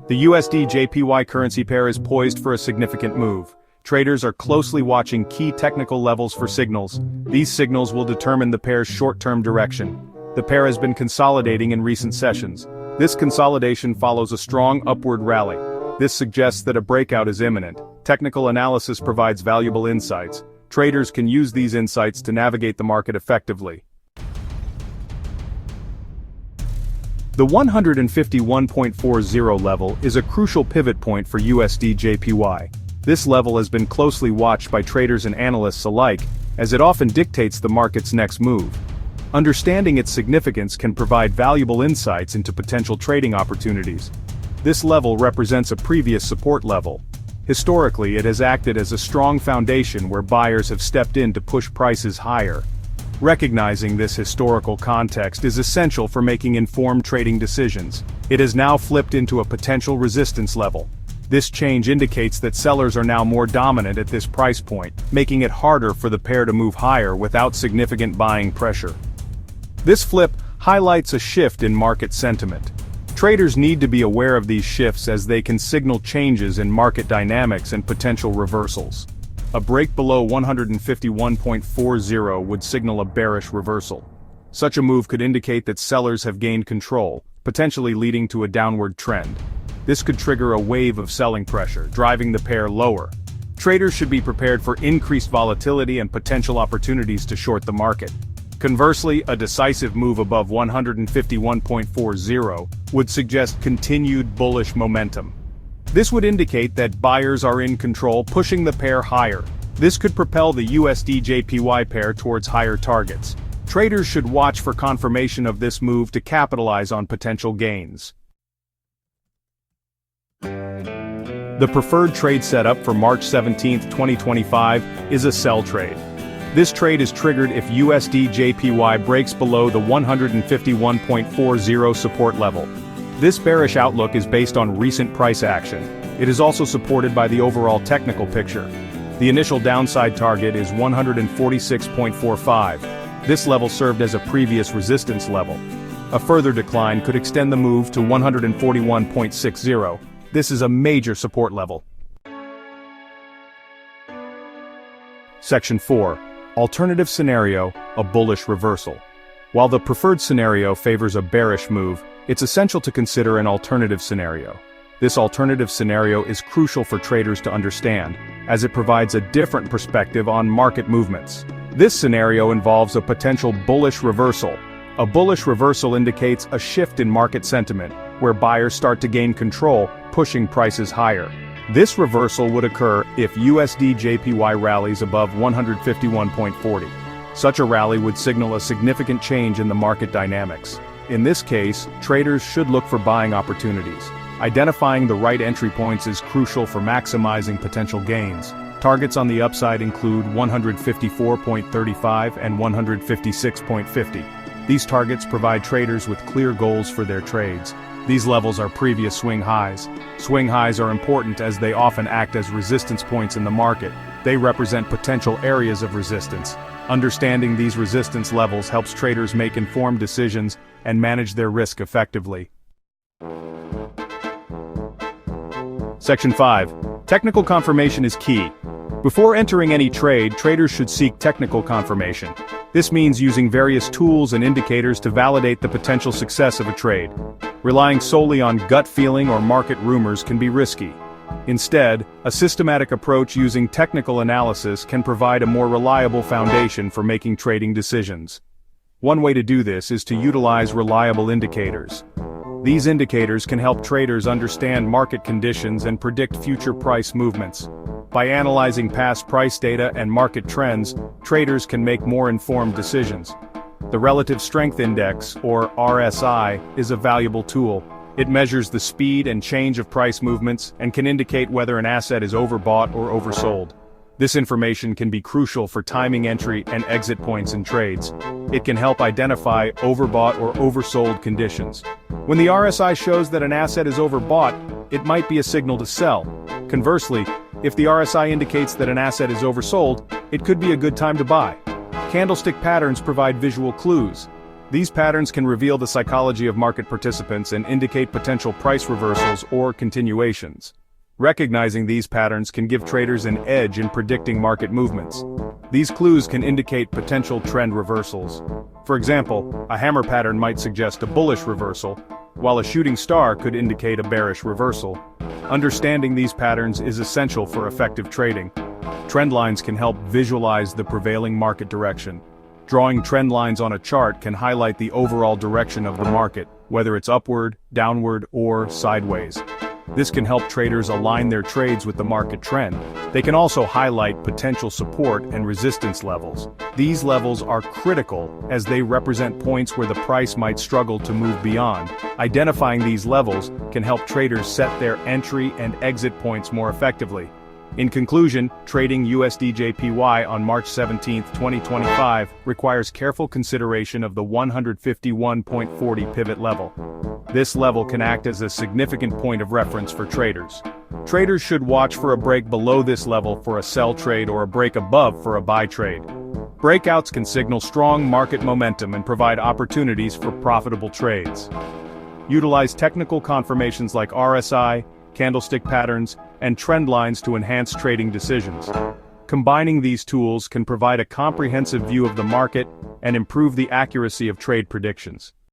The USD JPY currency pair is poised for a significant move. Traders are closely watching key technical levels for signals. These signals will determine the pair's short-term direction. The pair has been consolidating in recent sessions. This consolidation follows a strong upward rally. This suggests that a breakout is imminent. Technical analysis provides valuable insights. Traders can use these insights to navigate the market effectively. The 151.40 level is a crucial pivot point for USD JPY. This level has been closely watched by traders and analysts alike, as it often dictates the market's next move. Understanding its significance can provide valuable insights into potential trading opportunities. This level represents a previous support level. Historically, it has acted as a strong foundation where buyers have stepped in to push prices higher. Recognizing this historical context is essential for making informed trading decisions. It has now flipped into a potential resistance level. This change indicates that sellers are now more dominant at this price point, making it harder for the pair to move higher without significant buying pressure. This flip highlights a shift in market sentiment. Traders need to be aware of these shifts as they can signal changes in market dynamics and potential reversals. A break below 151.40 would signal a bearish reversal. Such a move could indicate that sellers have gained control, potentially leading to a downward trend. This could trigger a wave of selling pressure, driving the pair lower. Traders should be prepared for increased volatility and potential opportunities to short the market. Conversely, a decisive move above 151.40 would suggest continued bullish momentum. This would indicate that buyers are in control, pushing the pair higher. This could propel the USD-JPY pair towards higher targets. Traders should watch for confirmation of this move to capitalize on potential gains. The preferred trade setup for March 17, 2025 is a sell trade. This trade is triggered if USD-JPY breaks below the 151.40 support level. This bearish outlook is based on recent price action. It is also supported by the overall technical picture. The initial downside target is 146.45. This level served as a previous resistance level. A further decline could extend the move to 141.60. This is a major support level. Section 4. Alternative scenario, a bullish reversal. While the preferred scenario favors a bearish move, it's essential to consider an alternative scenario. This alternative scenario is crucial for traders to understand, as it provides a different perspective on market movements. This scenario involves a potential bullish reversal. A bullish reversal indicates a shift in market sentiment, where buyers start to gain control, pushing prices higher. This reversal would occur if USD-JPY rallies above 151.40. Such a rally would signal a significant change in the market dynamics. In this case, traders should look for buying opportunities. Identifying the right entry points is crucial for maximizing potential gains. Targets on the upside include 154.35 and 156.50. These targets provide traders with clear goals for their trades. These levels are previous swing highs. Swing highs are important as they often act as resistance points in the market. They represent potential areas of resistance. Understanding these resistance levels helps traders make informed decisions and manage their risk effectively. Section 5. Technical confirmation is key. Before entering any trade, traders should seek technical confirmation. This means using various tools and indicators to validate the potential success of a trade. Relying solely on gut feeling or market rumors can be risky. Instead, a systematic approach using technical analysis can provide a more reliable foundation for making trading decisions. One way to do this is to utilize reliable indicators. These indicators can help traders understand market conditions and predict future price movements. By analyzing past price data and market trends, traders can make more informed decisions. The Relative Strength Index, or RSI, is a valuable tool. It measures the speed and change of price movements and can indicate whether an asset is overbought or oversold. This information can be crucial for timing entry and exit points in trades. It can help identify overbought or oversold conditions. When the RSI shows that an asset is overbought, it might be a signal to sell. Conversely, if the RSI indicates that an asset is oversold, it could be a good time to buy. Candlestick patterns provide visual clues. These patterns can reveal the psychology of market participants and indicate potential price reversals or continuations. Recognizing these patterns can give traders an edge in predicting market movements. These clues can indicate potential trend reversals. For example, a hammer pattern might suggest a bullish reversal, while a shooting star could indicate a bearish reversal. Understanding these patterns is essential for effective trading. Trend lines can help visualize the prevailing market direction. Drawing trend lines on a chart can highlight the overall direction of the market, whether it's upward, downward, or sideways. This can help traders align their trades with the market trend. They can also highlight potential support and resistance levels. These levels are critical as they represent points where the price might struggle to move beyond. Identifying these levels can help traders set their entry and exit points more effectively. In conclusion, trading USD JPY on March 17, 2025 requires careful consideration of the 151.40 pivot level. This level can act as a significant point of reference for traders. Traders should watch for a break below this level for a sell trade or a break above for a buy trade. Breakouts can signal strong market momentum and provide opportunities for profitable trades. Utilize technical confirmations like RSI, candlestick patterns, and trend lines to enhance trading decisions. Combining these tools can provide a comprehensive view of the market and improve the accuracy of trade predictions.